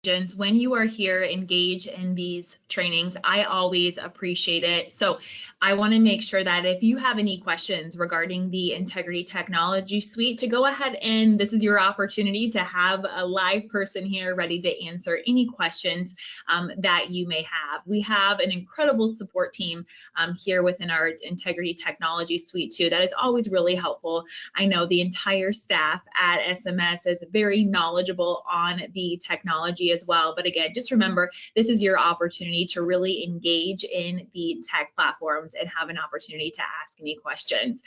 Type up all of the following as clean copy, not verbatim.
agents, when you are here engaged in these trainings, I always appreciate it. So I want to make sure that if you have any questions regarding the Integrity Technology Suite, to go ahead and this is your opportunity to have a live person here ready to answer any questions that you may have. We have an incredible support team here within our Integrity Technology Suite too. That is always really helpful. I know the entire staff at SMS is very knowledgeable on the technology as well. But again, just remember, this is your opportunity to really engage in the tech platforms and have an opportunity to ask any questions.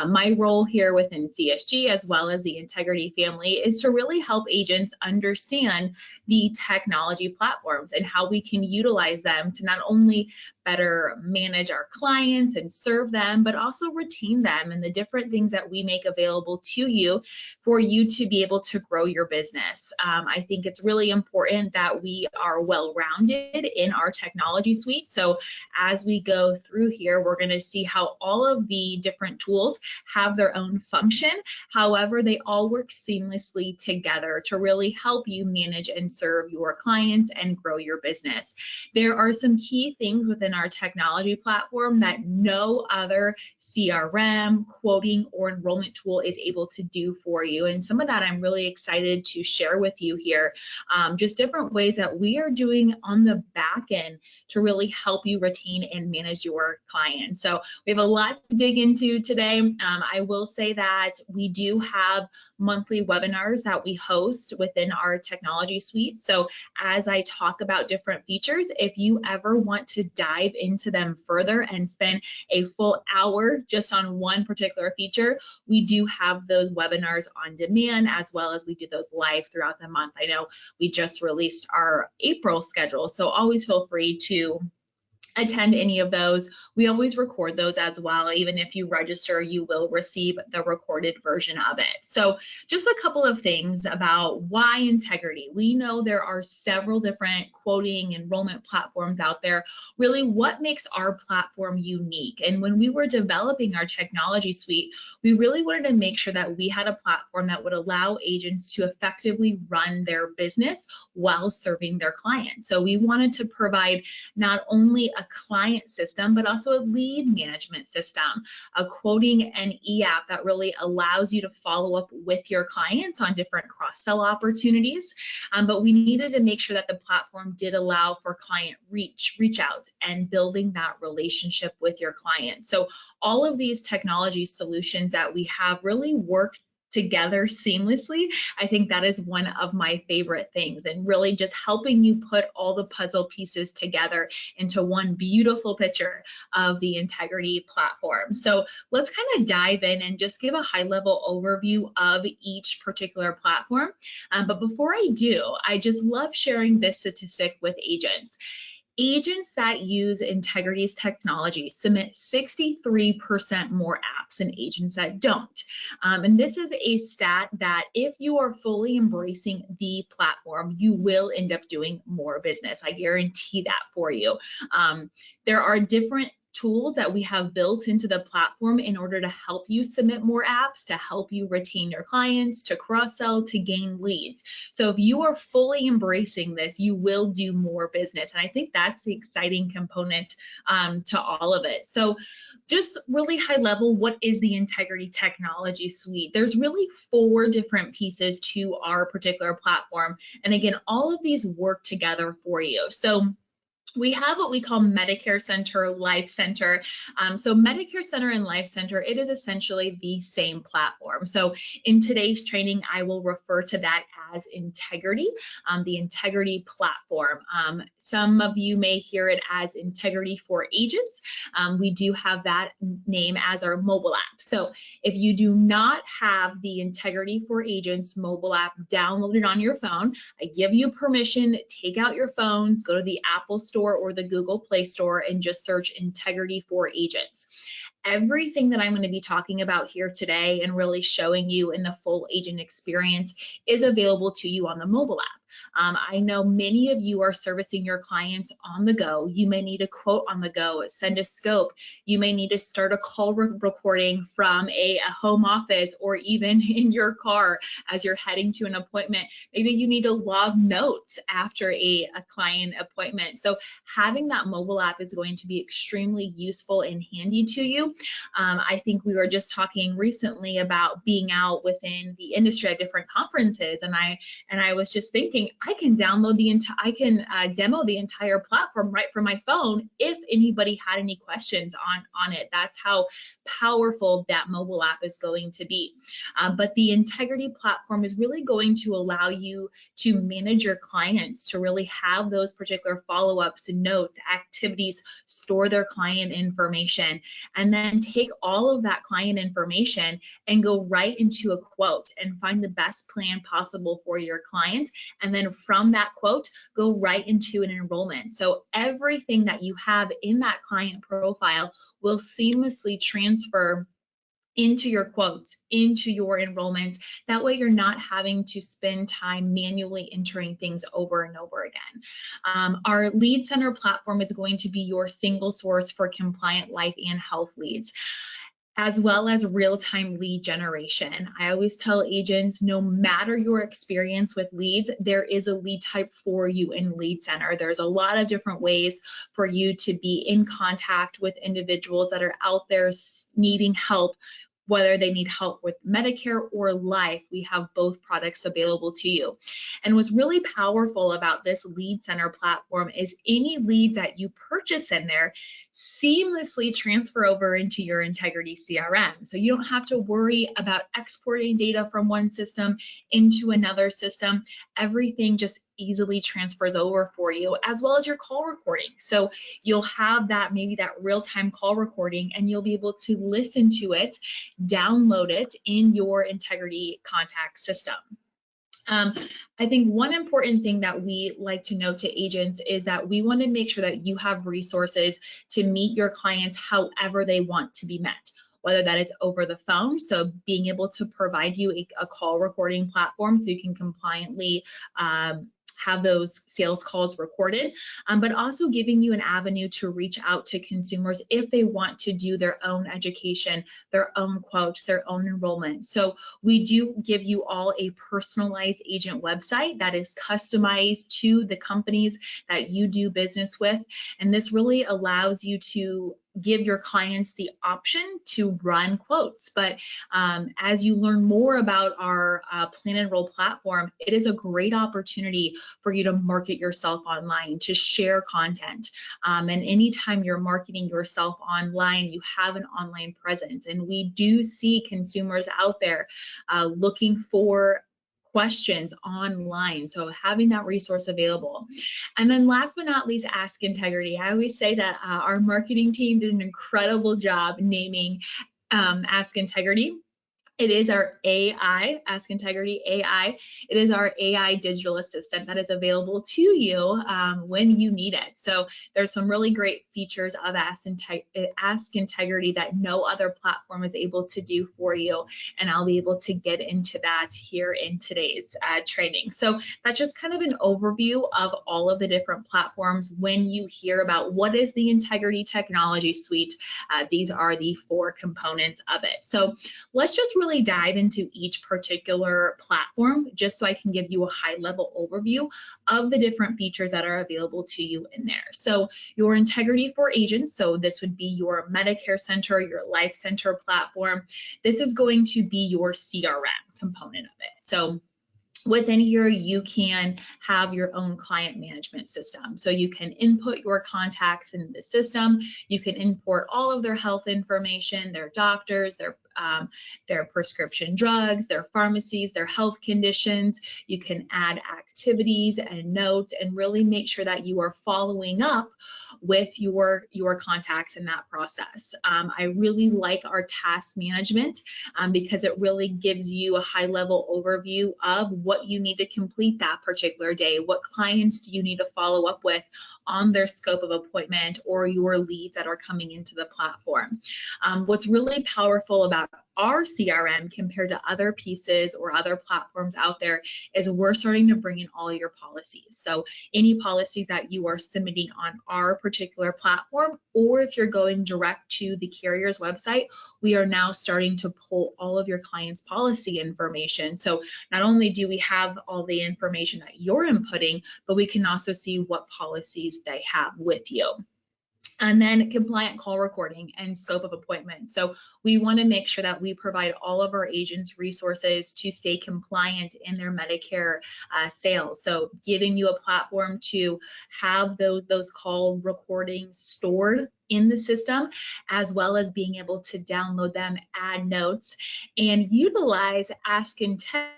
My role here within CSG, as well as the Integrity family, is to really help agents understand the technology platforms and how we can utilize them to not only better manage our clients and serve them, but also retain them and the different things that we make available to you for you to be able to grow your business. I think it's really important that we are well-rounded in our technology suite. So as we go through here, we're going to see how all of the different tools have their own function. However, they all work seamlessly together to really help you manage and serve your clients and grow your business. There are some key things within our technology platform that no other CRM, quoting, or enrollment tool is able to do for you. And some of that I'm really excited to share with you here. Just different ways that we are doing on the back end to really help you retain and manage your clients. So we have a lot to dig into today. I will say that we do have monthly webinars that we host within our technology suite. So as I talk about different features, if you ever want to dive into them further and spend a full hour just on one particular feature, we do have those webinars on demand, as well as we do those live throughout the month. I know we just released our April schedule, so always feel free to attend any of those. We always record those as well. Even if you register, you will receive the recorded version of it. So just a couple of things about why Integrity. We know there are several different quoting enrollment platforms out there. Really, what makes our platform unique? And when we were developing our technology suite, we really wanted to make sure that we had a platform that would allow agents to effectively run their business while serving their clients. So we wanted to provide not only a client system, but also a lead management system, a quoting and e-app that really allows you to follow up with your clients on different cross-sell opportunities. But we needed to make sure that the platform did allow for client reach outs and building that relationship with your client. So all of these technology solutions that we have really work together seamlessly. I think that is one of my favorite things, and really just helping you put all the puzzle pieces together into one beautiful picture of the Integrity platform. So let's kind of dive in and just give a high-level overview of each particular platform. But before I do, I just love sharing this statistic with agents. Agents that use Integrity's technology submit 63% more apps than agents that don't. And this is a stat that if you are fully embracing the platform, you will end up doing more business. I guarantee that for you. There are different tools that we have built into the platform in order to help you submit more apps, to help you retain your clients, to cross-sell, to gain leads. So if you are fully embracing this, you will do more business. And I think that's the exciting component to all of it. So just really high level, what is the Integrity Technology Suite? There's really 4 different pieces to our particular platform. And again, all of these work together for you. So we have what we call Medicare Center, Life Center. So Medicare Center and Life Center, it is essentially the same platform. So in today's training, I will refer to that as Integrity, the Integrity platform. Some of you may hear it as Integrity for Agents. We do have that name as our mobile app. So if you do not have the Integrity for Agents mobile app downloaded on your phone, I give you permission, take out your phones, go to the Apple Store or the Google Play Store and just search Integrity for Agents. Everything that I'm going to be talking about here today and really showing you in the full agent experience is available to you on the mobile app. I know many of you are servicing your clients on the go. You may need a quote on the go, send a scope. You may need to start a call recording from a home office or even in your car as you're heading to an appointment. Maybe you need to log notes after a client appointment. So having that mobile app is going to be extremely useful and handy to you. I think we were just talking recently about being out within the industry at different conferences, and I was just thinking I can download demo the entire platform right from my phone if anybody had any questions on it. That's how powerful that mobile app is going to be. But the Integrity platform is really going to allow you to manage your clients, to really have those particular follow-ups and notes, activities, store their client information, and then take all of that client information and go right into a quote and find the best plan possible for your client. And then from that quote, go right into an enrollment. So everything that you have in that client profile will seamlessly transfer into your quotes, into your enrollments. That way you're not having to spend time manually entering things over and over again. Our Lead Center platform is going to be your single source for compliant life and health leads, as well as real-time lead generation. I always tell agents, no matter your experience with leads, there is a lead type for you in Lead Center. There's a lot of different ways for you to be in contact with individuals that are out there needing help. Whether they need help with Medicare or life, we have both products available to you. And what's really powerful about this Lead Center platform is any leads that you purchase in there seamlessly transfer over into your Integrity CRM. So you don't have to worry about exporting data from one system into another system. Everything just easily transfers over for you, as well as your call recording. So you'll have that, maybe that real-time call recording, and you'll be able to listen to it, download it in your Integrity contact system. I think one important thing that we like to note to agents is that we want to make sure that you have resources to meet your clients however they want to be met, whether that is over the phone, so being able to provide you a call recording platform so you can compliantly have those sales calls recorded, but also giving you an avenue to reach out to consumers if they want to do their own education, their own quotes, their own enrollment. So we do give you all a personalized agent website that is customized to the companies that you do business with. And this really allows you to give your clients the option to run quotes. But as you learn more about our Plan Enroll platform, it is a great opportunity for you to market yourself online, to share content. And anytime you're marketing yourself online, you have an online presence. And we do see consumers out there looking for questions online, so having that resource available. And then last but not least, Ask Integrity. I always say that our marketing team did an incredible job naming Ask Integrity. It is our AI, Ask Integrity AI. It is our AI digital assistant that is available to you when you need it. So there's some really great features of Ask Integrity that no other platform is able to do for you. And I'll be able to get into that here in today's training. So that's just kind of an overview of all of the different platforms. When you hear about what is the Integrity Technology Suite, these are the 4 components of it. So let's just really dive into each particular platform just so I can give you a high-level overview of the different features that are available to you in there. So your Integrity for Agents, so this would be your Medicare Center, your Life Center platform. This is going to be your CRM component of it. So within here, you can have your own client management system. So you can input your contacts in the system. You can import all of their health information, their doctors, their their prescription drugs, their pharmacies, their health conditions. You can add activities and notes and really make sure that you are following up with your contacts in that process. I really like our task management because it really gives you a high-level overview of what you need to complete that particular day. What clients do you need to follow up with on their scope of appointment or your leads that are coming into the platform. What's really powerful about our CRM compared to other pieces or other platforms out there is we're starting to bring in all your policies. So any policies that you are submitting on our particular platform, or if you're going direct to the carrier's website, we are now starting to pull all of your clients' policy information. So not only do we have all the information that you're inputting, but we can also see what policies they have with you. And then compliant call recording and scope of appointment. So we want to make sure that we provide all of our agents resources to stay compliant in their Medicare sales. So giving you a platform to have those call recordings stored in the system, as well as being able to download them, add notes, and utilize Ask Integrity,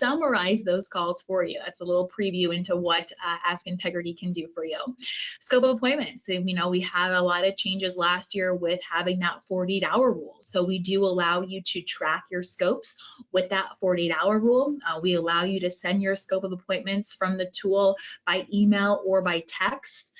summarize those calls for you. That's a little preview into what Ask Integrity can do for you. Scope of appointments. We had a lot of changes last year with having that 48-hour rule. So we do allow you to track your scopes with that 48-hour rule. We allow you to send your scope of appointments from the tool by email or by text.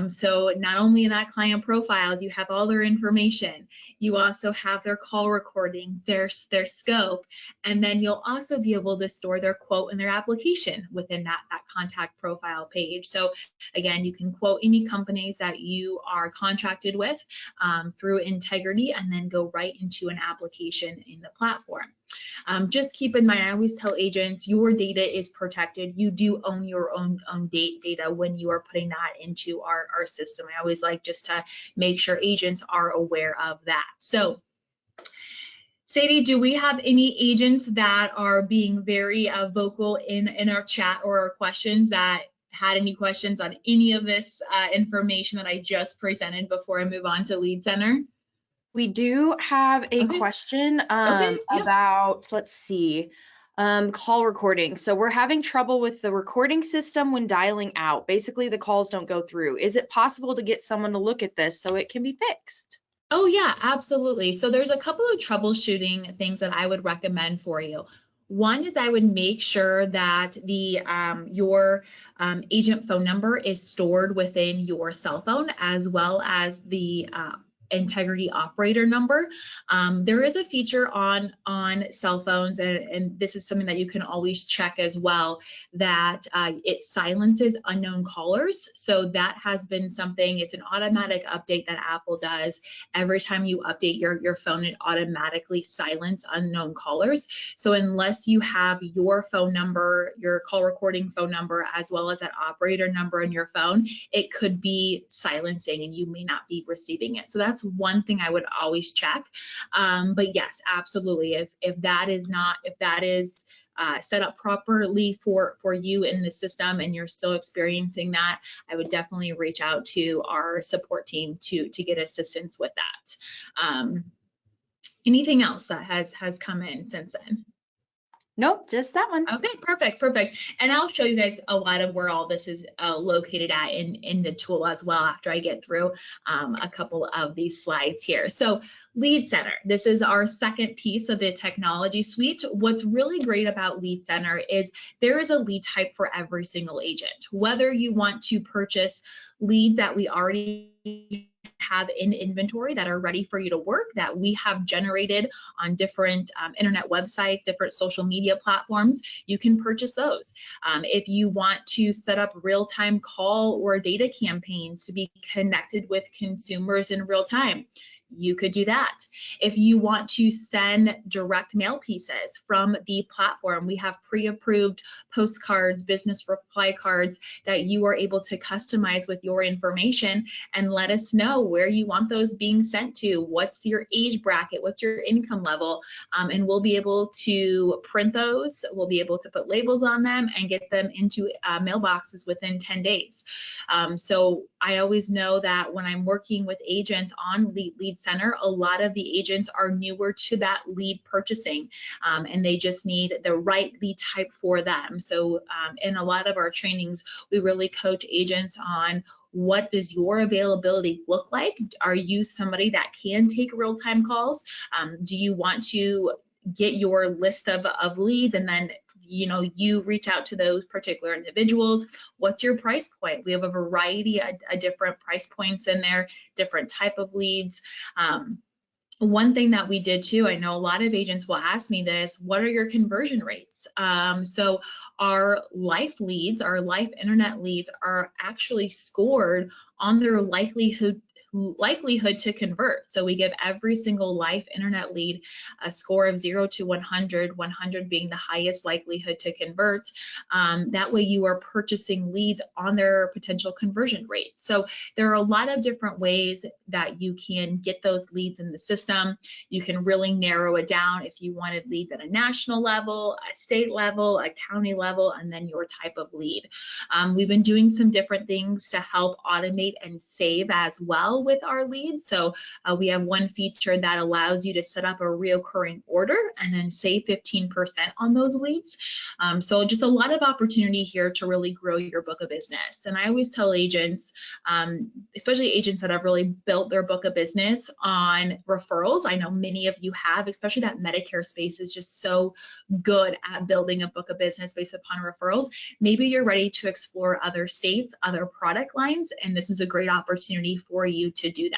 So not only in that client profile do you have all their information, you also have their call recording, their scope, and then you'll also be able to store their quote and their application within that contact profile page. So again, you can quote any companies that you are contracted with through Integrity and then go right into an application in the platform. Just keep in mind, I always tell agents, your data is protected. You do own your own data when you are putting that into our system. I always like just to make sure agents are aware of that. So Sadie, do we have any agents that are being very vocal in our chat or our questions that had any questions on any of this information that I just presented before I move on to Lead Center? We do have a question about, let's see, call recording. So we're having trouble with the recording system when dialing out. Basically, the calls don't go through. Is it possible to get someone to look at this so it can be fixed? Oh yeah, absolutely. So there's a couple of troubleshooting things that I would recommend for you. One is I would make sure that your agent phone number is stored within your cell phone, as well as the Integrity operator number. There is a feature on cell phones, and this is something that you can always check as well, that it silences unknown callers. So that has been something, it's an automatic update that Apple does. Every time you update your phone, it automatically silences unknown callers. So unless you have your phone number, your call recording phone number, as well as that operator number in your phone, it could be silencing and you may not be receiving it. So that's one thing I would always check. But yes, absolutely. If that is set up properly for you in the system and you're still experiencing that, I would definitely reach out to our support team to get assistance with that. Anything else that has come in since then? Nope, just that one. Okay, perfect. And I'll show you guys a lot of where all this is located at in the tool as well after I get through a couple of these slides here. So Lead Center, this is our second piece of the technology suite. What's really great about Lead Center is there is a lead type for every single agent. Whether you want to purchase leads that we already have in inventory that are ready for you to work, that we have generated on different internet websites, different social media platforms, you can purchase those. If you want to set up real-time call or data campaigns to be connected with consumers in real time, you could do that. If you want to send direct mail pieces from the platform, we have pre-approved postcards, business reply cards that you are able to customize with your information and let us know where you want those being sent to, what's your age bracket, what's your income level, and we'll be able to print those, we'll be able to put labels on them and get them into mailboxes within 10 days. So I always know that when I'm working with agents on Lead lead center, a lot of the agents are newer to that lead purchasing, and they just need the right lead type for them. So in a lot of our trainings, we really coach agents on what does your availability look like? Are you somebody that can take real-time calls? Do you want to get your list of leads and then you reach out to those particular individuals? What's your price point? We have a variety of different price points in there, different type of leads. One thing that we did too, I know a lot of agents will ask me this, what are your conversion rates? So our life leads, our life internet leads are actually scored on their likelihood to convert. So we give every single life internet lead a score of 0 to 100, 100 being the highest likelihood to convert. That way you are purchasing leads on their potential conversion rate. So there are a lot of different ways that you can get those leads in the system. You can really narrow it down if you wanted leads at a national level, a state level, a county level, and then your type of lead. We've been doing some different things to help automate and save as well with our leads. So we have one feature that allows you to set up a reoccurring order and then save 15% on those leads. So just a lot of opportunity here to really grow your book of business. And I always tell agents, especially agents that have really built their book of business on referrals. I know many of you have, especially that Medicare space is just so good at building a book of business based upon referrals. Maybe you're ready to explore other states, other product lines, and this is a great opportunity for you to do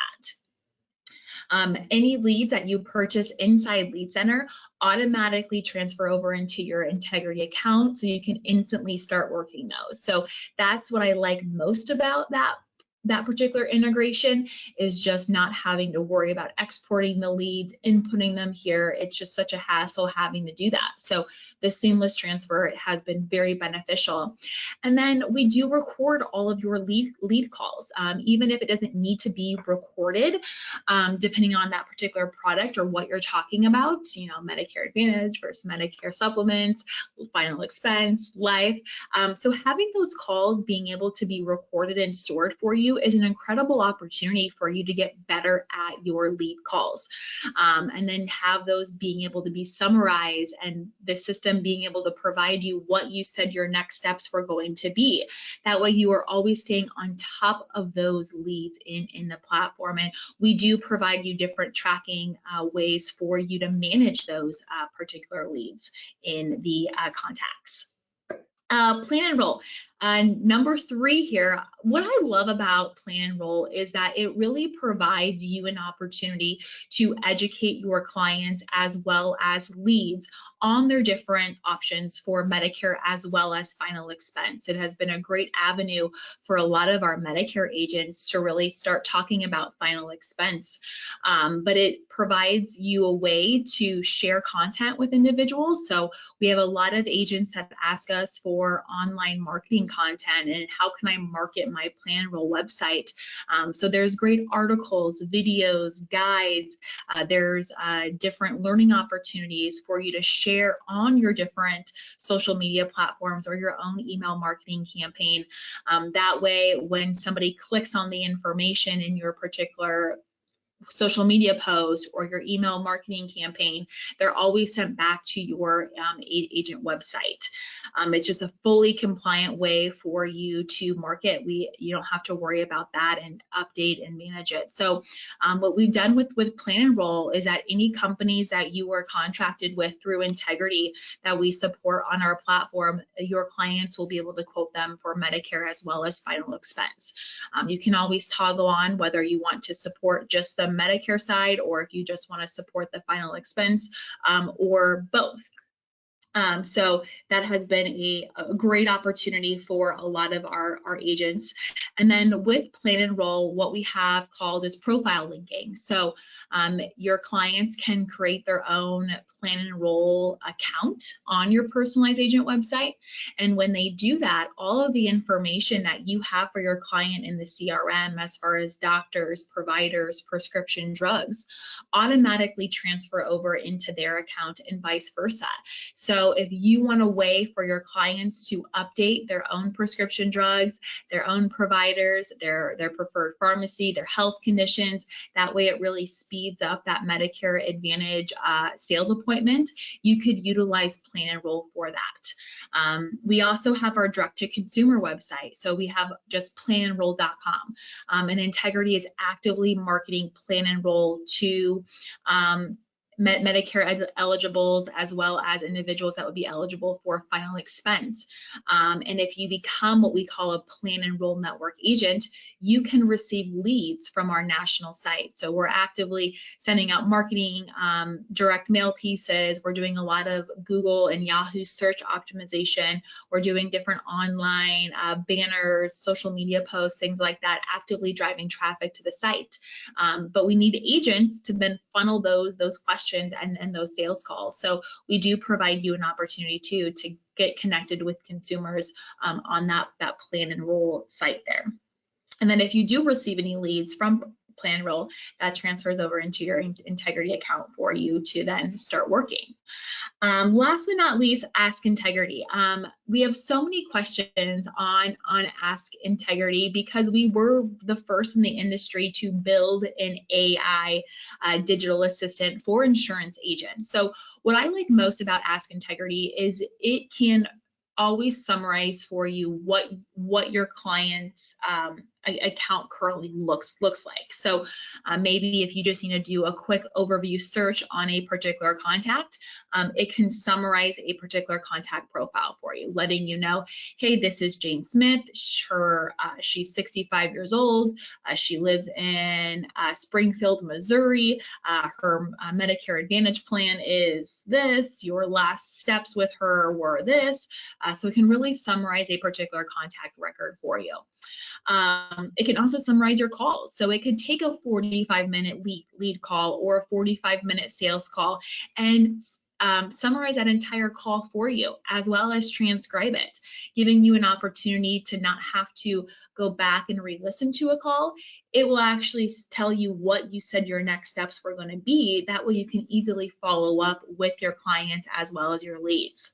that. Any leads that you purchase inside Lead Center automatically transfer over into your Integrity account, so you can instantly start working those. So that's what I like most about that particular integration, is just not having to worry about exporting the leads, inputting them here. It's just such a hassle having to do that. So the seamless transfer has been very beneficial. And then we do record all of your lead calls, even if it doesn't need to be recorded, depending on that particular product or what you're talking about, Medicare Advantage versus Medicare Supplements, final expense, life. So having those calls being able to be recorded and stored for you is an incredible opportunity for you to get better at your lead calls, and then have those being able to be summarized and the system being able to provide you what you said your next steps were going to be. That way you are always staying on top of those leads in the platform. And we do provide you different tracking ways for you to manage those particular leads in the contacts. Plan Enroll. Number 3 here, what I love about Plan Enroll is that it really provides you an opportunity to educate your clients as well as leads on their different options for Medicare as well as final expense. It has been a great avenue for a lot of our Medicare agents to really start talking about final expense, but it provides you a way to share content with individuals. So we have a lot of agents that ask us for online marketing content and how can I market my Plan Enroll website. So there's great articles, videos, guides. There's different learning opportunities for you to share on your different social media platforms or your own email marketing campaign. That way, when somebody clicks on the information in your particular social media post or your email marketing campaign, they're always sent back to your agent website. It's just a fully compliant way for you to market. You don't have to worry about that and update and manage it. So what we've done with Plan Enroll is that any companies that you are contracted with through Integrity that we support on our platform, your clients will be able to quote them for Medicare as well as final expense. You can always toggle on whether you want to support just the Medicare side or if you just want to support the final expense, or both. So that has been a great opportunity for a lot of our agents. And then with Plan Enroll, what we have called is profile linking. So your clients can create their own Plan Enroll account on your personalized agent website. And when they do that, all of the information that you have for your client in the CRM, as far as doctors, providers, prescription drugs, automatically transfer over into their account and vice versa. So if you want a way for your clients to update their own prescription drugs, their own providers, providers, their preferred pharmacy, their health conditions. That way it really speeds up that Medicare Advantage sales appointment. You could utilize Plan Enroll for that. We also have our direct-to-consumer website. So we have just planenroll.com. And Integrity is actively marketing Plan Enroll to Medicare eligibles, as well as individuals that would be eligible for final expense. And if you become what we call a Plan Enroll Network agent, you can receive leads from our national site. So we're actively sending out marketing, direct mail pieces. We're doing a lot of Google and Yahoo search optimization. We're doing different online banners, social media posts, things like that, actively driving traffic to the site. But we need agents to then funnel those questions and those sales calls. So we do provide you an opportunity to get connected with consumers on that Plan Enroll site there. And then if you do receive any leads from Plan Enroll, that transfers over into your Integrity account for you to then start working. Last but not least, Ask Integrity. We have so many questions on Ask Integrity because we were the first in the industry to build an AI digital assistant for insurance agents. So what I like most about Ask Integrity is it can always summarize for you what your client's account currently looks like. So maybe if you just need to do a quick overview search on a particular contact, it can summarize a particular contact profile for you, letting you know, hey, this is Jane Smith. She's 65 years old. She lives in Springfield, Missouri. Her Medicare Advantage plan is this. Your last steps with her were this. So it can really summarize a particular contact record for you. It can also summarize your calls. So it could take a 45-minute lead call or a 45-minute sales call and summarize that entire call for you, as well as transcribe it, giving you an opportunity to not have to go back and re-listen to a call. It will actually tell you what you said your next steps were going to be. That way you can easily follow up with your clients as well as your leads.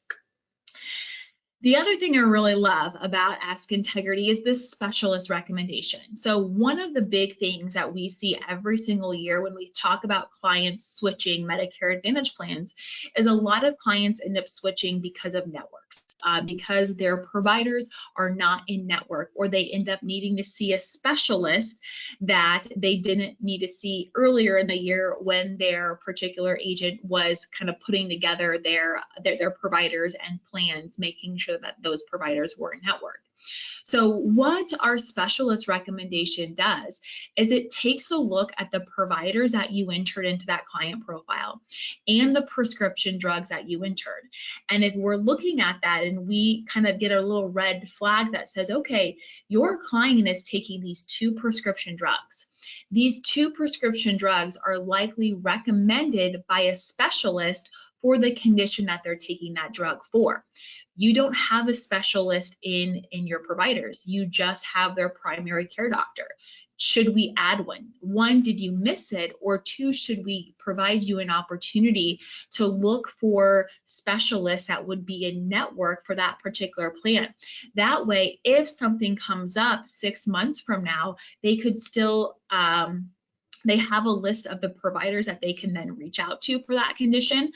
The other thing I really love about Ask Integrity is this specialist recommendation. So one of the big things that we see every single year when we talk about clients switching Medicare Advantage plans is a lot of clients end up switching because of networks, because their providers are not in network, or they end up needing to see a specialist that they didn't need to see earlier in the year when their particular agent was kind of putting together their providers and plans, making sure that those providers were in network. So what our specialist recommendation does is it takes a look at the providers that you entered into that client profile and the prescription drugs that you entered. And if we're looking at that and we kind of get a little red flag that says, okay, your client is taking these 2 prescription drugs. These 2 prescription drugs are likely recommended by a specialist for the condition that they're taking that drug for. You don't have a specialist in your providers. You just have their primary care doctor. Should we add one? 1, did you miss it? Or 2, should we provide you an opportunity to look for specialists that would be in network for that particular plan? That way, if something comes up 6 months from now, they could still they have a list of the providers that they can then reach out to for that condition,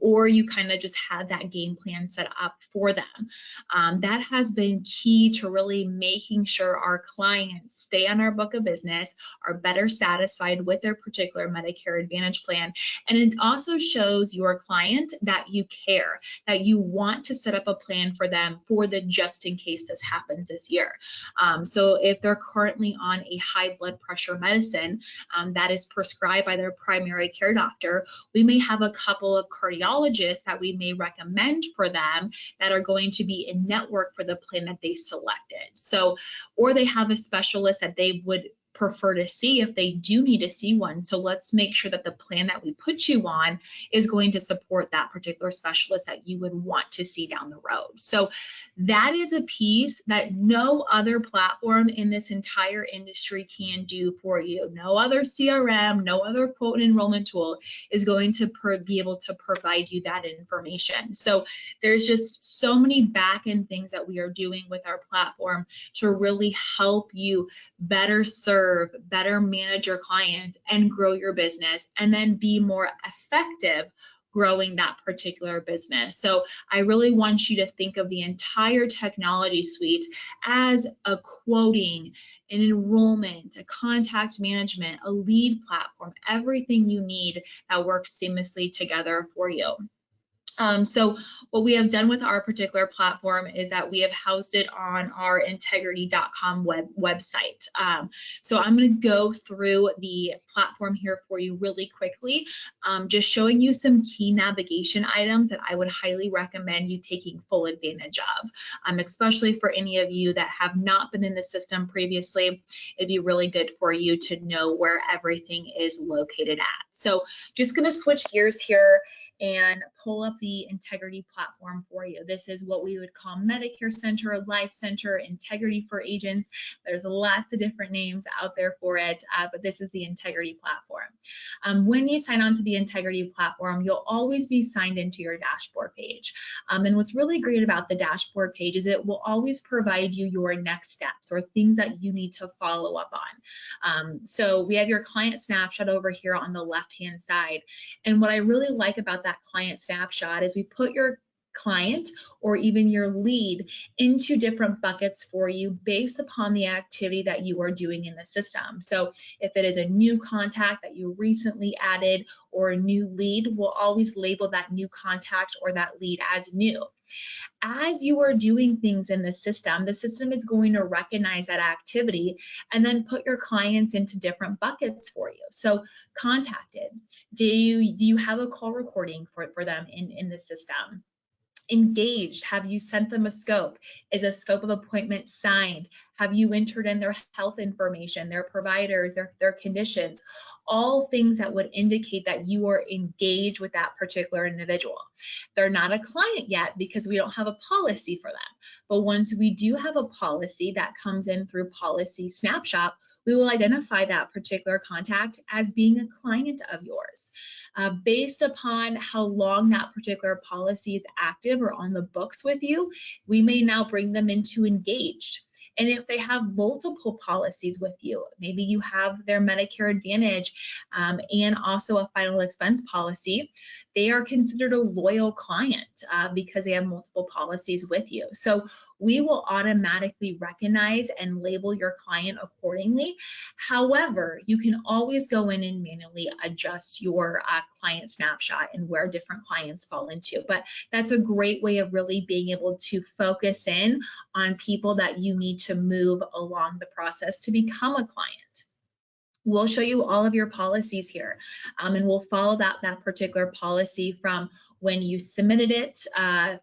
or you kind of just had that game plan set up for them. That has been key to really making sure our clients stay on our book of business, are better satisfied with their particular Medicare Advantage plan. And it also shows your client that you care, that you want to set up a plan for them for the just in case this happens this year. So if they're currently on a high blood pressure medicine, that is prescribed by their primary care doctor, we may have a couple of cardiologists that we may recommend for them that are going to be in network for the plan that they selected. So, or they have a specialist that they would prefer to see if they do need to see one. So let's make sure that the plan that we put you on is going to support that particular specialist that you would want to see down the road. So that is a piece that no other platform in this entire industry can do for you. No other CRM, no other quote and enrollment tool is going to be able to provide you that information. So there's just so many back end things that we are doing with our platform to really help you better serve, better manage your clients and grow your business, and then be more effective growing that particular business. So I really want you to think of the entire technology suite as a quoting, an enrollment, a contact management, a lead platform, everything you need that works seamlessly together for you. So what we have done with our particular platform is that we have housed it on our integrity.com website. So I'm going to go through the platform here for you really quickly, just showing you some key navigation items that I would highly recommend you taking full advantage of, especially for any of you that have not been in the system previously. It'd be really good for you to know where everything is located at. So just going to switch gears here and pull up the Integrity platform for you. This is what we would call Medicare Center, Life Center, Integrity for Agents. There's lots of different names out there for it, but this is the Integrity platform. When you sign on to the Integrity platform, you'll always be signed into your dashboard page. And what's really great about the dashboard page is it will always provide you your next steps or things that you need to follow up on. So we have your client snapshot over here on the left-hand side. And what I really like about that client snapshot is we put your client or even your lead into different buckets for you based upon the activity that you are doing in the system. So if it is a new contact that you recently added or a new lead, we'll always label that new contact or that lead as new. As you are doing things in the system is going to recognize that activity and then put your clients into different buckets for you. So contacted, do you have a call recording for them in the system? Engaged, have you sent them a scope? Is a scope of appointment signed? Have you entered in their health information, their providers, their conditions? All things that would indicate that you are engaged with that particular individual. They're not a client yet because we don't have a policy for them. But once we do have a policy that comes in through Policy Snapshot, we will identify that particular contact as being a client of yours. Based upon how long that particular policy is active or on the books with you, we may now bring them into engaged. And if they have multiple policies with you, maybe you have their Medicare Advantage and also a final expense policy, they are considered a loyal client because they have multiple policies with you. So we will automatically recognize and label your client accordingly. However, you can always go in and manually adjust your client snapshot and where different clients fall into. But that's a great way of really being able to focus in on people that you need to move along the process to become a client. We'll show you all of your policies here, and we'll follow that particular policy from when you submitted it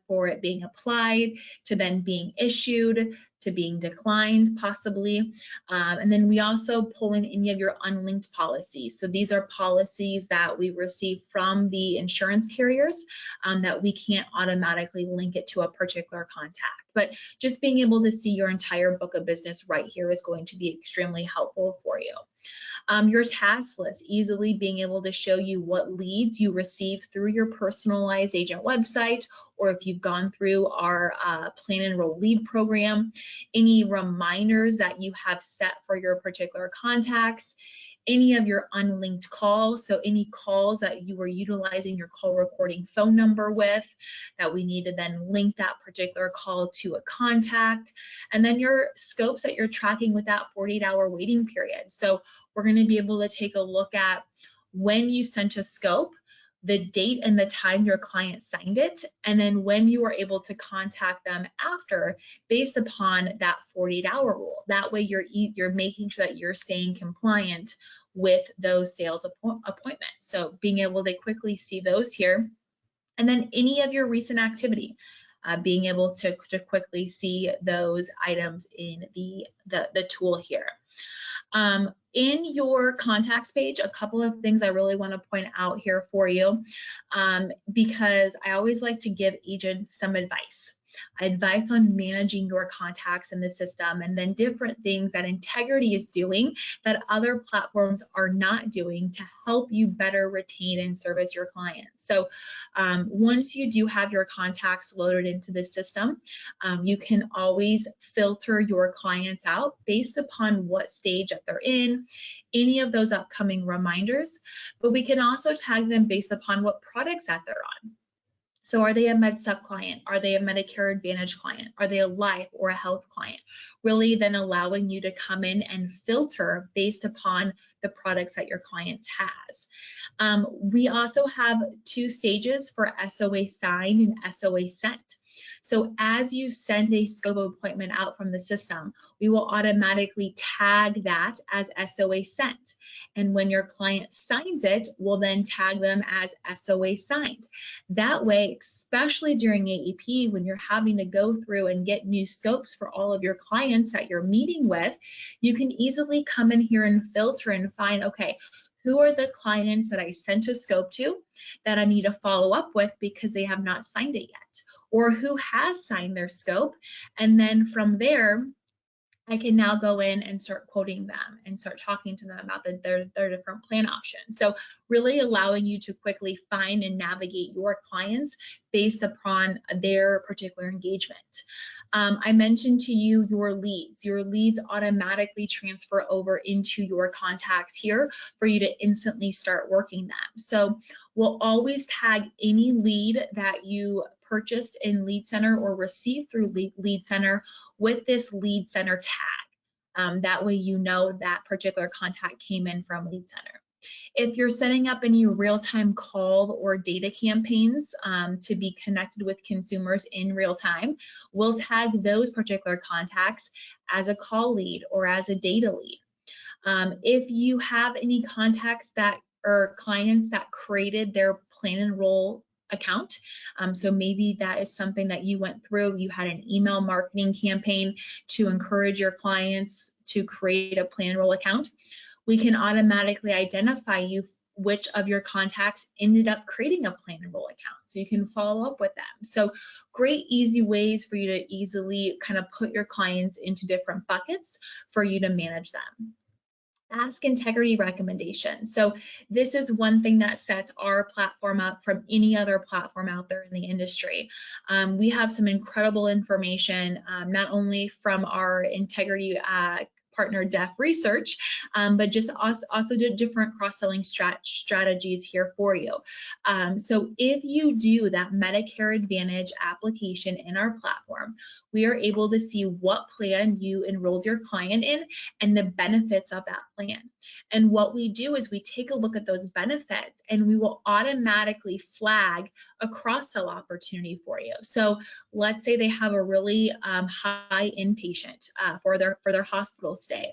for it being applied to then being issued to being declined possibly. And then we also pull in any of your unlinked policies. So these are policies that we receive from the insurance carriers that we can't automatically link it to a particular contact. But just being able to see your entire book of business right here is going to be extremely helpful for you. Your task list, easily being able to show you what leads you receive through your personalized agent website, or if you've gone through our Plan Enroll Lead program, any reminders that you have set for your particular contacts, any of your unlinked calls, so any calls that you were utilizing your call recording phone number with that we need to then link that particular call to a contact, and then your scopes that you're tracking with that 48-hour waiting period. So we're going to be able to take a look at when you sent a scope, the date and the time your client signed it, and then when you were able to contact them after based upon that 48-hour rule. That way you're making sure that you're staying compliant with those sales appointments. So being able to quickly see those here. And then any of your recent activity. being able to quickly see those items in the tool here. In your contacts page, a couple of things I really want to point out here for you, because I always like to give agents some advice on managing your contacts in the system, and then different things that Integrity is doing that other platforms are not doing to help you better retain and service your clients. So once you do have your contacts loaded into the system, you can always filter your clients out based upon what stage that they're in, any of those upcoming reminders, but we can also tag them based upon what products that they're on. So are they a MedSup client? Are they a Medicare Advantage client? Are they a life or a health client? Really then allowing you to come in and filter based upon the products that your clients has. We also have 2 stages for SOA signed and SOA sent. So as you send a scope of appointment out from the system, we will automatically tag that as SOA sent. And when your client signs it, we'll then tag them as SOA signed. That way, especially during AEP, when you're having to go through and get new scopes for all of your clients that you're meeting with, you can easily come in here and filter and find, okay, who are the clients that I sent a scope to that I need to follow up with because they have not signed it yet? Or who has signed their scope, and then from there I can now go in and start quoting them and start talking to them about their different plan options. So really allowing you to quickly find and navigate your clients based upon their particular engagement. I mentioned to you your leads. Your leads automatically transfer over into your contacts here for you to instantly start working them. So we'll always tag any lead that you purchased in Lead Center or received through Lead Center with this Lead Center tag. That way you know that particular contact came in from Lead Center. If you're setting up any real-time call or data campaigns to be connected with consumers in real time, we'll tag those particular contacts as a call lead or as a data lead. If you have any contacts that or clients that created their Plan Enroll account, so maybe that is something that you went through, you had an email marketing campaign to encourage your clients to create a Plan Enroll account, we can automatically identify you which of your contacts ended up creating a Plan Enroll account, so you can follow up with them. So great easy ways for you to easily kind of put your clients into different buckets for you to manage them. Ask Integrity recommendations. So this is one thing that sets our platform up from any other platform out there in the industry. We have some incredible information, not only from our Integrity partner Deaf Research, but just also did different cross-selling strategies here for you. So if you do that Medicare Advantage application in our platform, we are able to see what plan you enrolled your client in and the benefits of that plan. And what we do is we take a look at those benefits and we will automatically flag a cross-sell opportunity for you. So let's say they have a really high inpatient for their hospital stay,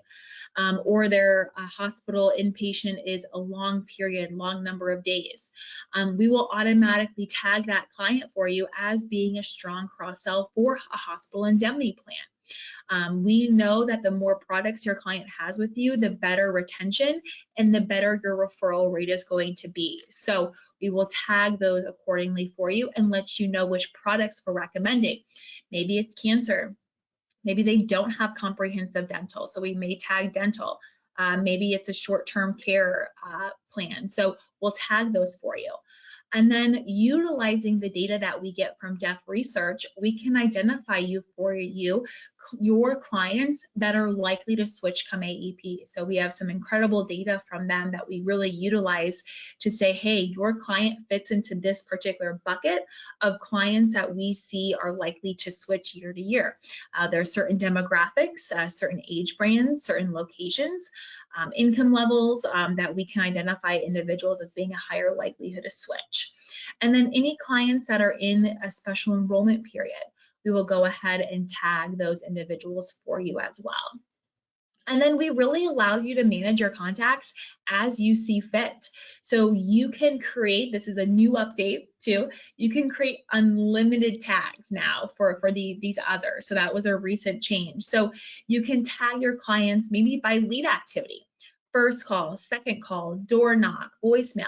or their hospital inpatient is a long number of days. We will automatically tag that client for you as being a strong cross-sell for a hospital indemnity plan. We know that the more products your client has with you, the better retention and the better your referral rate is going to be. So we will tag those accordingly for you and let you know which products we're recommending. Maybe it's cancer. Maybe they don't have comprehensive dental, so we may tag dental. Maybe it's a short-term care plan, so we'll tag those for you. And then utilizing the data that we get from Deaf Research, we can identify your clients that are likely to switch come AEP. So we have some incredible data from them that we really utilize to say, hey, your client fits into this particular bucket of clients that we see are likely to switch year to year. There are certain demographics, certain age brands, certain locations, income levels that we can identify individuals as being a higher likelihood to switch. And then any clients that are in a special enrollment period, we will go ahead and tag those individuals for you as well. And then we really allow you to manage your contacts as you see fit. So you can create, this is a new update too, you can create unlimited tags now for these others. So that was a recent change. So you can tag your clients maybe by lead activity. First call, second call, door knock, voicemail.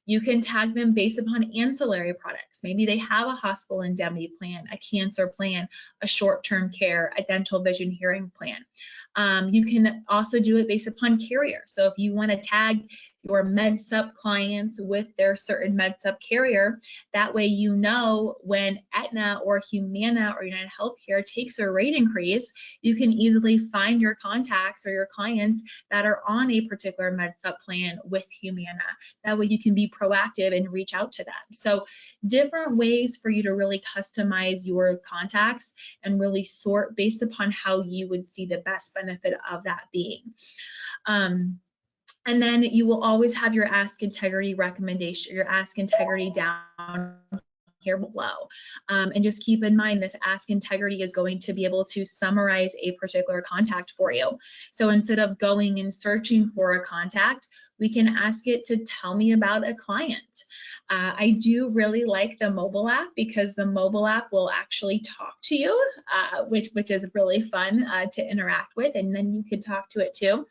You can tag them based upon ancillary products. Maybe they have a hospital indemnity plan, a cancer plan, a short-term care, a dental, vision, hearing plan. You can also do it based upon carrier. So if you want to tag your MedSup clients with their certain MedSup carrier, that way you know when Aetna or Humana or United Healthcare takes a rate increase, you can easily find your contacts or your clients that are on a particular MedSup plan with Humana. That way you can be proactive and reach out to them. So different ways for you to really customize your contacts and really sort based upon how you would see the best benefit of that being. And then you will always have your Ask Integrity recommendation, your Ask Integrity down here below. And just keep in mind, this Ask Integrity is going to be able to summarize a particular contact for you. So instead of going and searching for a contact, we can ask it to tell me about a client. I do really like the mobile app because the mobile app will actually talk to you, which is really fun to interact with, and then you can talk to it too.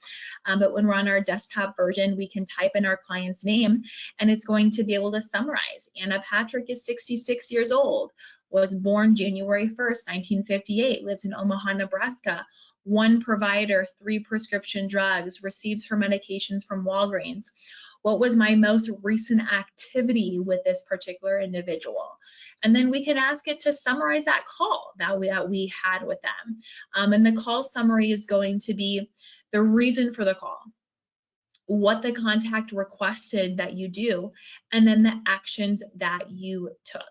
But when we're on our desktop version, we can type in our client's name and it's going to be able to summarize. Anna Patrick is 66 years old, was born January 1st, 1958, lives in Omaha, Nebraska. 1 provider, 3 prescription drugs, receives her medications from Walgreens. What was my most recent activity with this particular individual? And then we can ask it to summarize that call that we had with them. And the call summary is going to be the reason for the call, what the contact requested that you do, and then the actions that you took.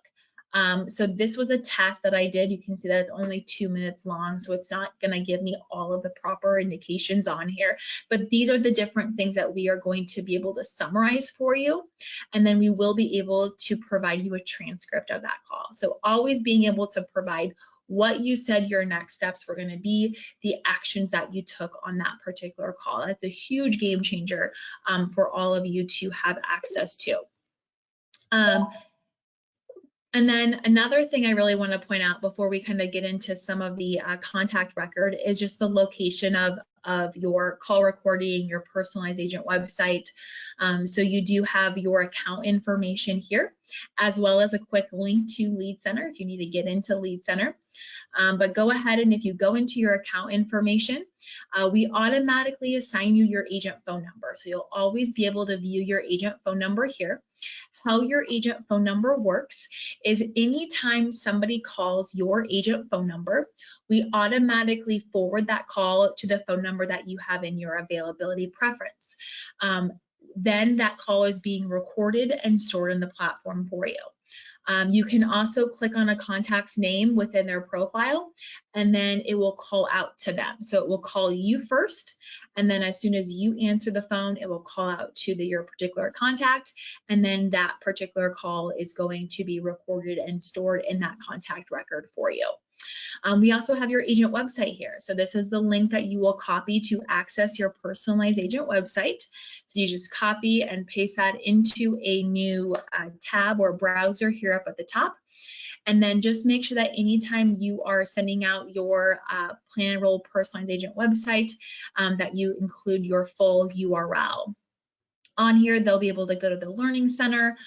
So this was a test that I did. You can see that it's only 2 minutes long, so it's not going to give me all of the proper indications on here. But these are the different things that we are going to be able to summarize for you. And then we will be able to provide you a transcript of that call. So always being able to provide what you said your next steps were going to be, the actions that you took on that particular call. That's a huge game changer for all of you to have access to. And then another thing I really want to point out before we kind of get into some of the contact record is just the location of your call recording, your personalized agent website. So you do have your account information here, as well as a quick link to Lead Center if you need to get into Lead Center. But go ahead and if you go into your account information, we automatically assign you your agent phone number. So you'll always be able to view your agent phone number here. How your agent phone number works is anytime somebody calls your agent phone number, we automatically forward that call to the phone number that you have in your availability preference. Then that call is being recorded and stored in the platform for you. You can also click on a contact's name within their profile, and then it will call out to them. So it will call you first, and then as soon as you answer the phone, it will call out to your particular contact, and then that particular call is going to be recorded and stored in that contact record for you. We also have your agent website here. So this is the link that you will copy to access your personalized agent website. So you just copy and paste that into a new tab or browser here up at the top. And then just make sure that anytime you are sending out your Plan Enroll personalized agent website, that you include your full URL. On here, they'll be able to go to the Learning Center.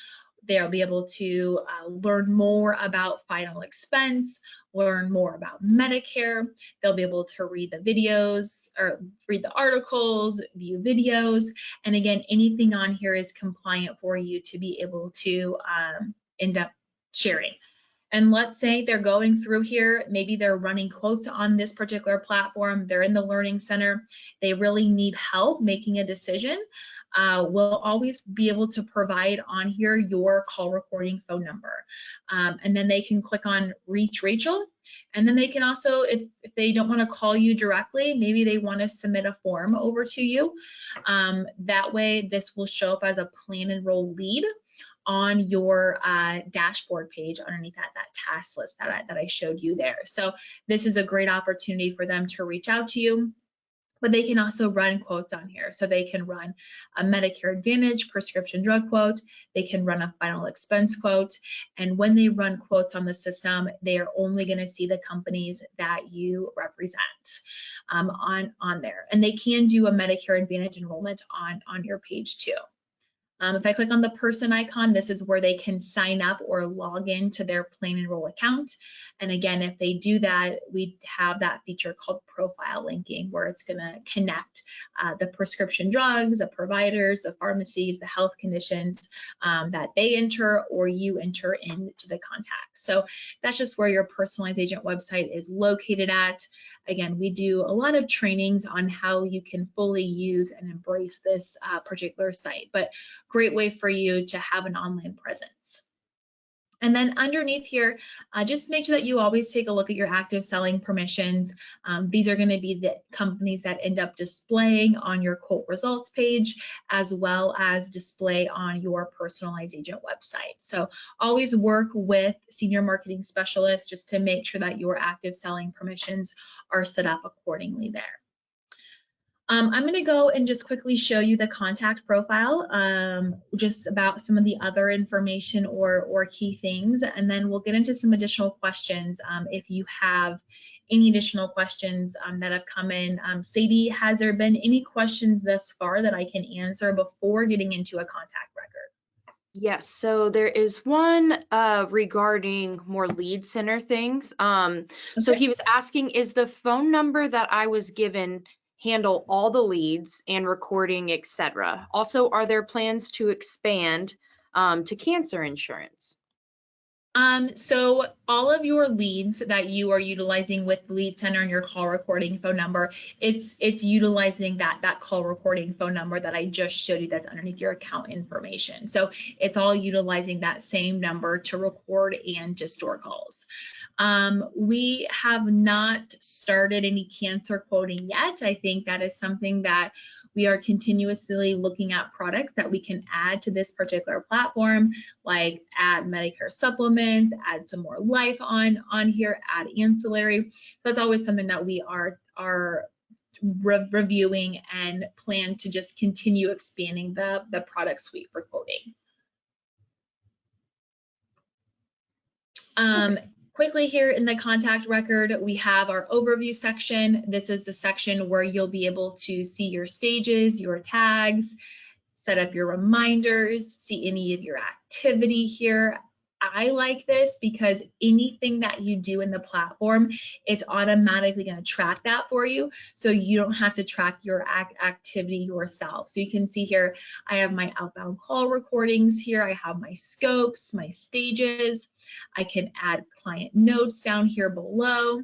They'll be able to learn more about final expense, learn more about Medicare. They'll be able to read the videos or read the articles, view videos. And again, anything on here is compliant for you to be able to end up sharing. And let's say they're going through here, maybe they're running quotes on this particular platform, they're in the Learning Center, they really need help making a decision. We'll always be able to provide on here your call recording phone number. And then they can click on Reach Rachel. And then they can also, if they don't want to call you directly, maybe they want to submit a form over to you. That way, this will show up as a Plan Enroll lead on your dashboard page underneath that task list that I showed you there. So this is a great opportunity for them to reach out to you. but they can also run quotes on here. So they can run a Medicare Advantage prescription drug quote, they can run a final expense quote, and when they run quotes on the system, they are only going to see the companies that you represent on there. And they can do a Medicare Advantage enrollment on your page too. If I click on the person icon, this is where they can sign up or log into their Plan Enroll account. And again, if they do that, we have that feature called profile linking, where it's going to connect the prescription drugs, the providers, the pharmacies, the health conditions that they enter or you enter into the contacts. So that's just where your personalized agent website is located at. Again, we do a lot of trainings on how you can fully use and embrace this particular site, but great way for you to have an online presence. And then underneath here, just make sure that you always take a look at your active selling permissions. These are going to be the companies that end up displaying on your quote results page, as well as display on your personalized agent website. So always work with senior marketing specialists just to make sure that your active selling permissions are set up accordingly there. I'm going to go and just quickly show you the contact profile, just about some of the other information or key things, and then we'll get into some additional questions if you have any additional questions that have come in. Sadie, has there been any questions thus far that I can answer before getting into a contact record? Yes, so there is one regarding more lead center things. So he was asking, is the phone number that I was given handle all the leads and recording, etc.? Also, are there plans to expand to cancer insurance? So all of your leads that you are utilizing with Lead Center and your call recording phone number, it's utilizing that call recording phone number that I just showed you that's underneath your account information. So it's all utilizing that same number to record and to store calls. We have not started any cancer quoting yet. I think that is something that we are continuously looking at products that we can add to this particular platform, like add Medicare supplements, add some more life on here, add ancillary. So that's always something that we are reviewing and plan to just continue expanding the product suite for quoting. Quickly here in the contact record, we have our overview section. This is the section where you'll be able to see your stages, your tags, set up your reminders, see any of your activity here. I like this because anything that you do in the platform, it's automatically going to track that for you, so you don't have to track your activity yourself. So you can see here, I have my outbound call recordings here, I have my scopes, my stages, I can add client notes down here below.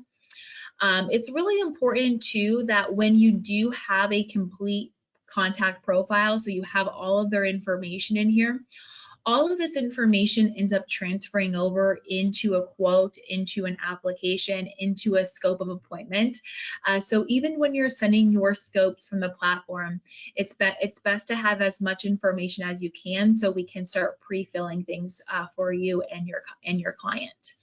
It's really important too that when you do have a complete contact profile, so you have all of their information in here, all of this information ends up transferring over into a quote, into an application, into a scope of appointment. So even when you're sending your scopes from the platform, it's best to have as much information as you can so we can start pre-filling things for you and your client.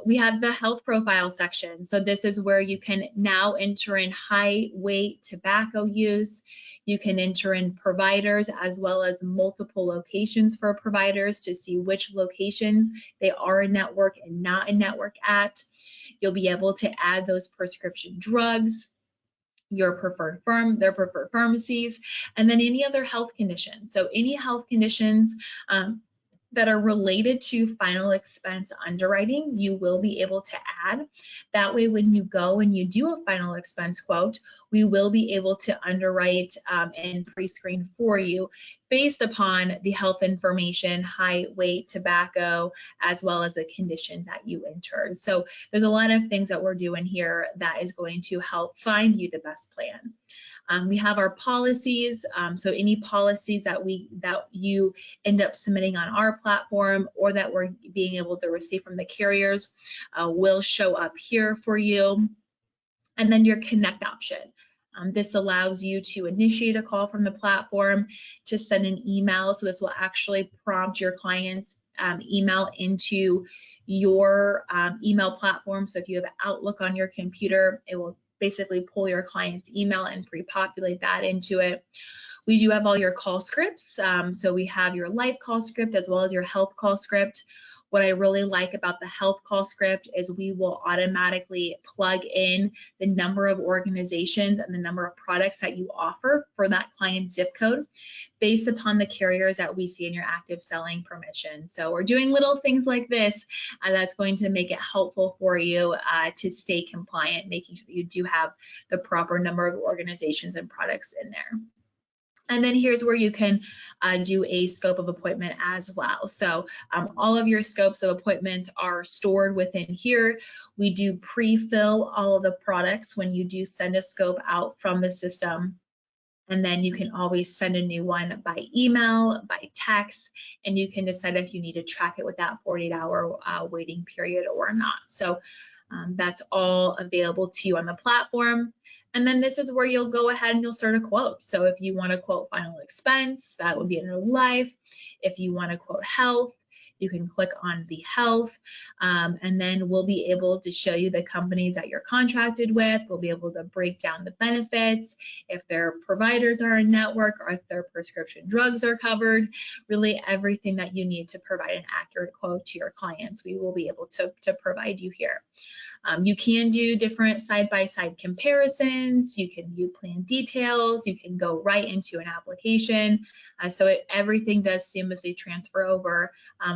We have the health profile section. So this is where you can now enter in height, weight, tobacco use. You can enter in providers as well as multiple locations for providers to see which locations they are in network and not in network at. You'll be able to add those prescription drugs, your preferred their preferred pharmacies, and then any other health conditions. So any health conditions that are related to final expense underwriting, you will be able to add. That way, when you go and you do a final expense quote, we will be able to underwrite and pre-screen for you based upon the health information, height, weight, tobacco, as well as the conditions that you entered. So there's a lot of things that we're doing here that is going to help find you the best plan. We have our policies, so any policies that you end up submitting on our platform or that we're being able to receive from the carriers will show up here for you. And then your connect option. This allows you to initiate a call from the platform, to send an email. So this will actually prompt your client's email into your email platform. So if you have Outlook on your computer, it will basically pull your client's email and pre-populate that into it. We do have all your call scripts. So we have your life call script as well as your health call script. What I really like about the health call script is we will automatically plug in the number of organizations and the number of products that you offer for that client's zip code based upon the carriers that we see in your active selling permission. So we're doing little things like this that's going to make it helpful for you to stay compliant, making sure that you do have the proper number of organizations and products in there. And then here's where you can do a scope of appointment as well. So all of your scopes of appointment are stored within here. We do pre-fill all of the products when you do send a scope out from the system. And then you can always send a new one by email, by text, and you can decide if you need to track it with that 48-hour waiting period or not. So that's all available to you on the platform. And then this is where you'll go ahead and you'll start a quote. So if you want to quote final expense, that would be under life. If you want to quote health, you can click on the health, and then we'll be able to show you the companies that you're contracted with. We'll be able to break down the benefits, if their providers are in network or if their prescription drugs are covered, really everything that you need to provide an accurate quote to your clients, we will be able to provide you here. You can do different side-by-side comparisons, you can view plan details, you can go right into an application. So everything does seamlessly transfer over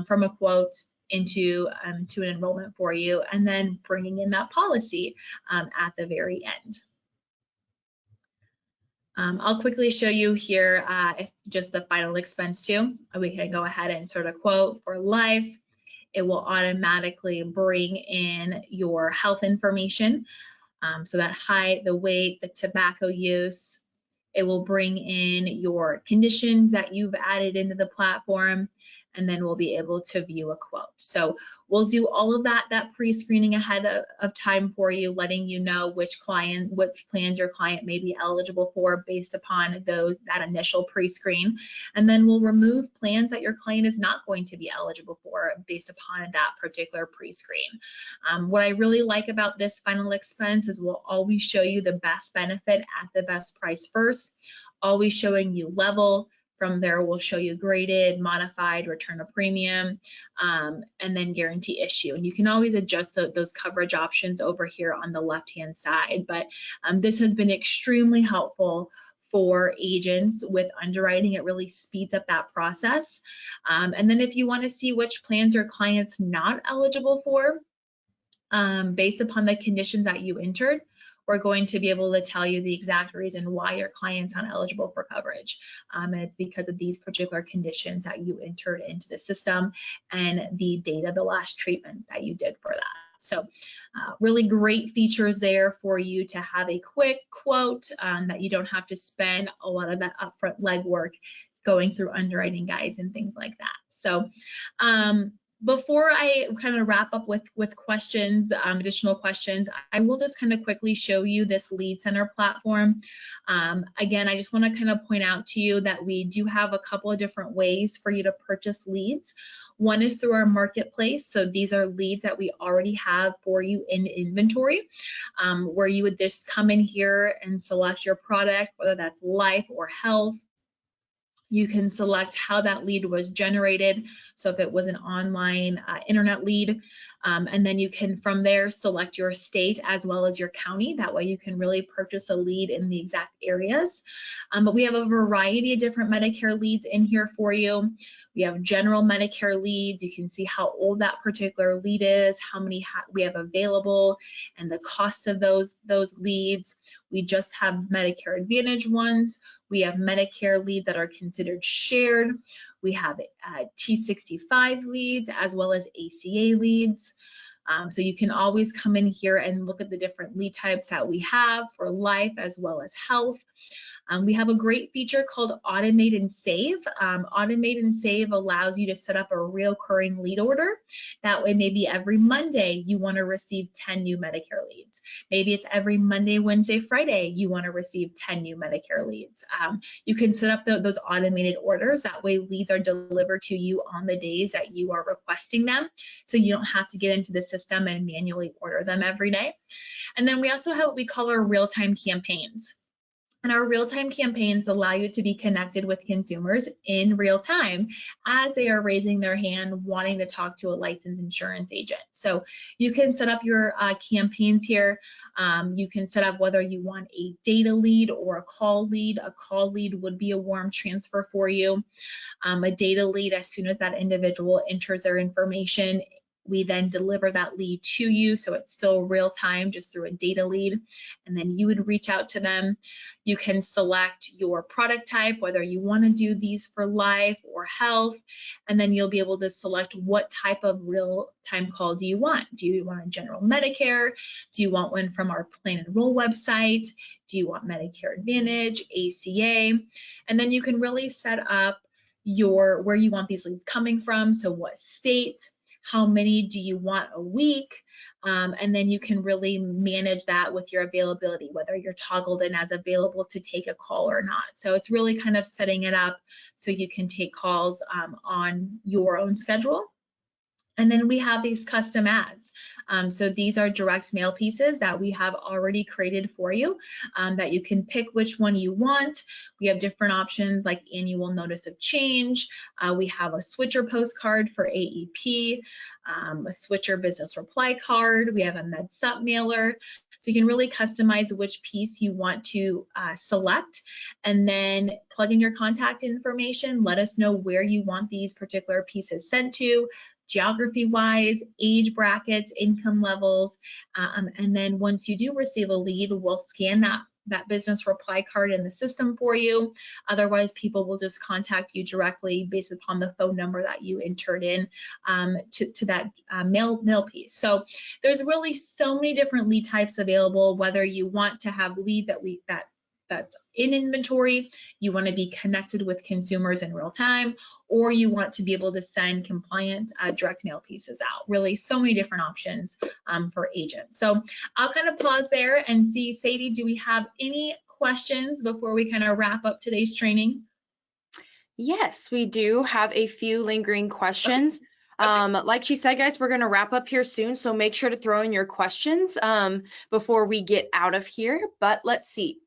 from a quote into to an enrollment for you, and then bringing in that policy at the very end. I'll quickly show you here if just the final expense too. We can go ahead and sort of quote for life. It will automatically bring in your health information. So that height, the weight, the tobacco use. It will bring in your conditions that you've added into the platform, and then we'll be able to view a quote. So we'll do all of that pre-screening ahead of time for you, letting you know which plans your client may be eligible for based upon that initial pre-screen. And then we'll remove plans that your client is not going to be eligible for based upon that particular pre-screen. What I really like about this final expense is we'll always show you the best benefit at the best price first, always showing you level. From there, we'll show you graded, modified, return of premium, and then guarantee issue. And you can always adjust those coverage options over here on the left-hand side. But this has been extremely helpful for agents with underwriting. It really speeds up that process. And then if you want to see which plans your client's not eligible for, based upon the conditions that you entered, we're going to be able to tell you the exact reason why your client's not eligible for coverage. And it's because of these particular conditions that you entered into the system and the date of the last treatment that you did for that. So really great features there for you to have a quick quote that you don't have to spend a lot of that upfront legwork going through underwriting guides and things like that. So before I kind of wrap up with questions, additional questions, I will just kind of quickly show you this Lead Center platform. Again, I just want to kind of point out to you that we do have a couple of different ways for you to purchase leads. One is through our marketplace. So these are leads that we already have for you in inventory, where you would just come in here and select your product, whether that's life or health. You can select how that lead was generated. So if it was an online internet lead, and then you can from there select your state as well as your county. That way you can really purchase a lead in the exact areas. But we have a variety of different Medicare leads in here for you. We have general Medicare leads. You can see how old that particular lead is, how many we have available, and the cost of those leads. We just have Medicare Advantage ones. We have Medicare leads that are considered shared. We have T65 leads as well as ACA leads. So you can always come in here and look at the different lead types that we have for life as well as health. We have a great feature called Automate and Save. Automate and Save allows you to set up a recurring lead order. That way, maybe every Monday you want to receive 10 new Medicare leads. Maybe it's every Monday, Wednesday, Friday you want to receive 10 new Medicare leads. You can set up those automated orders. That way, leads are delivered to you on the days that you are requesting them. So you don't have to get into the system system and manually order them every day. And then we also have what we call our real-time campaigns. And our real-time campaigns allow you to be connected with consumers in real time as they are raising their hand wanting to talk to a licensed insurance agent. So you can set up your campaigns here. You can set up whether you want a data lead or a call lead. A call lead would be a warm transfer for you. A data lead, as soon as that individual enters their information, we then deliver that lead to you, so it's still real time just through a data lead, and then you would reach out to them. You can select your product type, whether you want to do these for life or health, and then you'll be able to select what type of real-time call do you want. Do you want a general Medicare? Do you want one from our Plan Enroll website? Do you want Medicare Advantage, ACA? And then you can really set up where you want these leads coming from, so what state, how many do you want a week, and then you can really manage that with your availability, whether you're toggled in as available to take a call or not. So it's really kind of setting it up so you can take calls on your own schedule. And then we have these custom ads. So these are direct mail pieces that we have already created for you that you can pick which one you want. We have different options like annual notice of change. We have a switcher postcard for AEP, a switcher business reply card. We have a MedSup mailer. So you can really customize which piece you want to select, and then plug in your contact information. Let us know where you want these particular pieces sent to, geography-wise, age brackets, income levels, and then once you do receive a lead, we'll scan that business reply card in the system for you. Otherwise, people will just contact you directly based upon the phone number that you entered in to that mail piece. So there's really so many different lead types available, whether you want to have leads that's in inventory, you want to be connected with consumers in real time, or you want to be able to send compliant direct mail pieces out. Really, so many different options for agents. So I'll kind of pause there and see, Sadie, do we have any questions before we kind of wrap up today's training? Yes, we do have a few lingering questions. Okay. Like she said, guys, we're going to wrap up here soon, so make sure to throw in your questions before we get out of here. But let's see.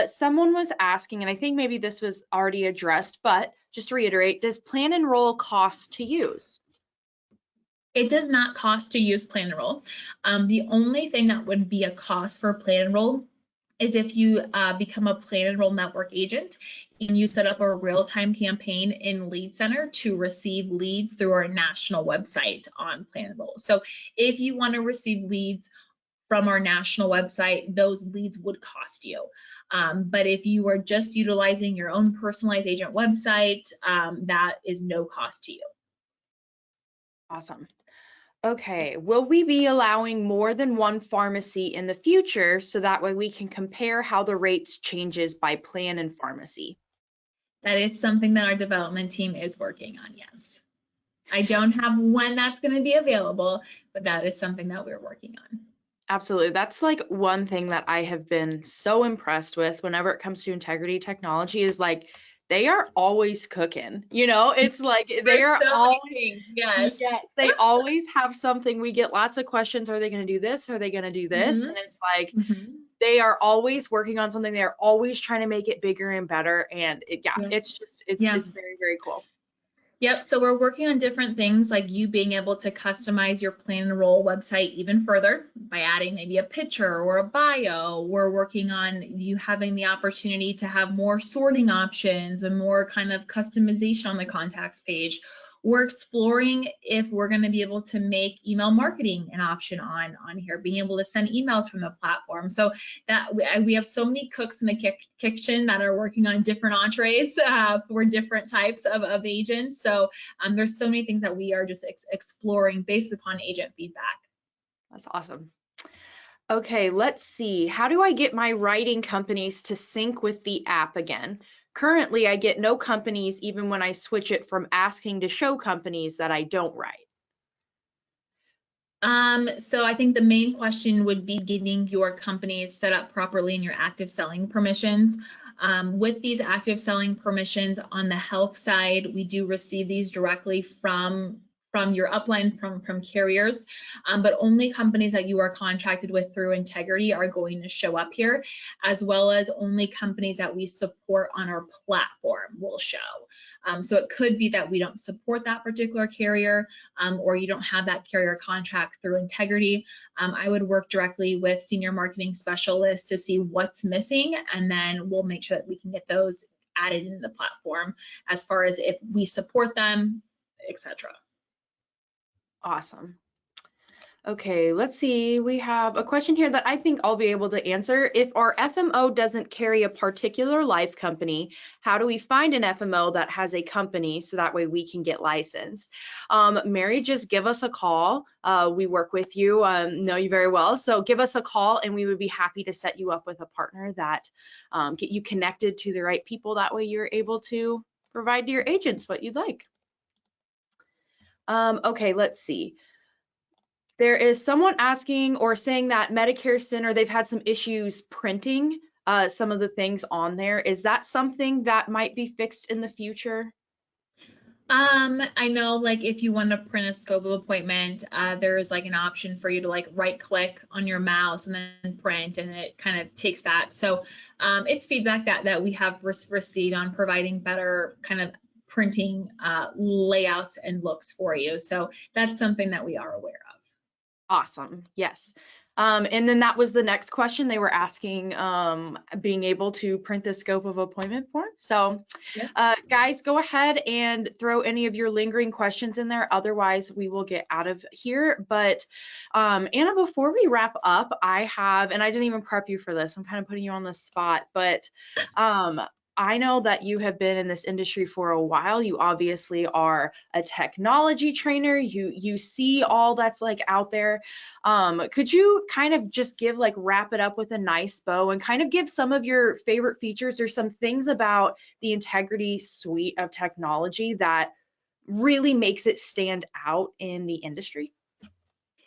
Someone was asking, and I think maybe this was already addressed, but just to reiterate, does Plan Enroll cost to use? It does not cost to use Plan Enroll. The only thing that would be a cost for Plan Enroll is if you become a Plan Enroll network agent and you set up a real-time campaign in Lead Center to receive leads through our national website on Plan Enroll. So if you want to receive leads from our national website, those leads would cost you. But if you are just utilizing your own personalized agent website, that is no cost to you. Awesome. Okay, will we be allowing more than one pharmacy in the future so that way we can compare how the rates changes by plan and pharmacy? That is something that our development team is working on, yes. I don't have when that's going to be available, but that is something that we're working on. Absolutely. That's like one thing that I have been so impressed with whenever it comes to Integrity Technology is like they are always cooking. You know, it's like they are always, yes, they always have something. We get lots of questions. Are they going to do this? Are they going to do this? And it's like they are always working on something. They're always trying to make it bigger and better. And it's just it's very, very cool. Yep, so we're working on different things like you being able to customize your Plan Enroll website even further by adding maybe a picture or a bio. We're working on you having the opportunity to have more sorting options and more kind of customization on the contacts page. We're exploring if we're going to be able to make email marketing an option on here, being able to send emails from the platform. So that we have so many cooks in the kitchen that are working on different entrees for different types of agents. So there's so many things that we are just exploring based upon agent feedback. That's awesome. Okay, let's see. How do I get my writing companies to sync with the app again? Currently, I get no companies even when I switch it from asking to show companies that I don't write. So I think the main question would be getting your companies set up properly in your active selling permissions. With these active selling permissions on the health side, we do receive these directly from from your upline from carriers, but only companies that you are contracted with through Integrity are going to show up here, as well as only companies that we support on our platform will show. So it could be that we don't support that particular carrier, or you don't have that carrier contract through Integrity. I would work directly with senior marketing specialists to see what's missing, and then we'll make sure that we can get those added into the platform as far as if we support them, etc. Awesome. Okay, let's see. We have a question here that I think I'll be able to answer. If our FMO doesn't carry a particular life company, how do we find an FMO that has a company so that way we can get licensed? Mary, just give us a call. We work with you, know you very well. So give us a call and we would be happy to set you up with a partner that get you connected to the right people. That way you're able to provide to your agents what you'd like. Okay, let's see. There is someone asking or saying that Medicare Center, they've had some issues printing some of the things on there. Is that something that might be fixed in the future? I know, like, if you want to print a scope of appointment, there's like an option for you to like right click on your mouse and then print, and it kind of takes that. So it's feedback that we have received on providing better kind of printing layouts and looks for you. So that's something that we are aware of. Awesome. Yes. And then that was the next question they were asking, being able to print the scope of appointment form. So guys, go ahead and throw any of your lingering questions in there. Otherwise, we will get out of here. But Anna, before we wrap up, I have, and I didn't even prep you for this, I'm kind of putting you on the spot, but I know that you have been in this industry for a while. You obviously are a technology trainer. You see all that's like out there. Could you kind of just give, like, wrap it up with a nice bow and kind of give some of your favorite features or some things about the Integrity suite of technology that really makes it stand out in the industry?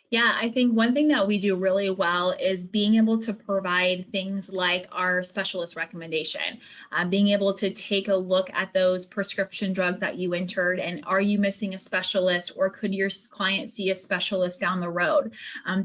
Yeah, I think one thing that we do really well is being able to provide things like our specialist recommendation, being able to take a look at those prescription drugs that you entered, and are you missing a specialist, or could your client see a specialist down the road?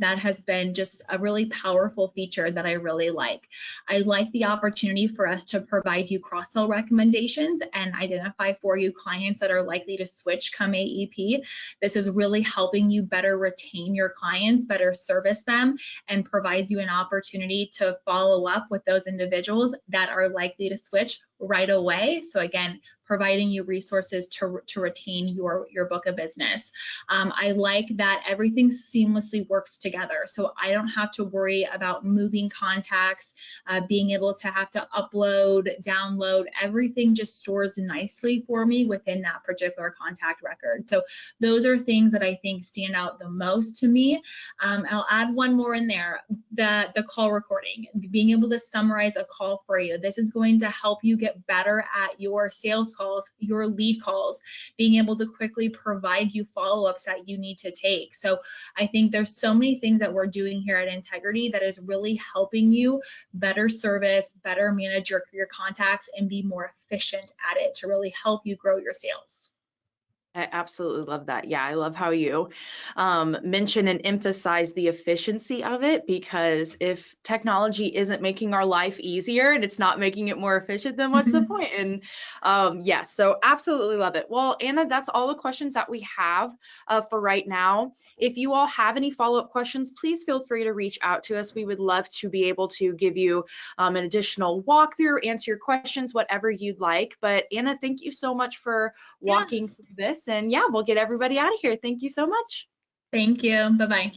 That has been just a really powerful feature that I really like. I like the opportunity for us to provide you cross-sell recommendations and identify for you clients that are likely to switch come AEP. This is really helping you better retain your clients, better service them, and provides you an opportunity to follow up with those individuals that are likely to switch right away. So again, providing you resources to retain your book of business. I like that everything seamlessly works together. So I don't have to worry about moving contacts, being able to have to upload, download, everything just stores nicely for me within that particular contact record. So those are things that I think stand out the most to me. I'll add one more in there, the call recording, being able to summarize a call for you. This is going to help you get better at your sales calls, your lead calls, being able to quickly provide you follow-ups that you need to take. So I think there's so many things that we're doing here at Integrity that is really helping you better service, better manage your contacts, and be more efficient at it to really help you grow your sales. I absolutely love that. Yeah, I love how you mention and emphasize the efficiency of it, because if technology isn't making our life easier and it's not making it more efficient, then what's the point? And yes, so absolutely love it. Well, Anna, that's all the questions that we have for right now. If you all have any follow-up questions, please feel free to reach out to us. We would love to be able to give you an additional walkthrough, answer your questions, whatever you'd like. But Anna, thank you so much for walking through this. And yeah, we'll get everybody out of here. Thank you so much. Thank you. Bye-bye.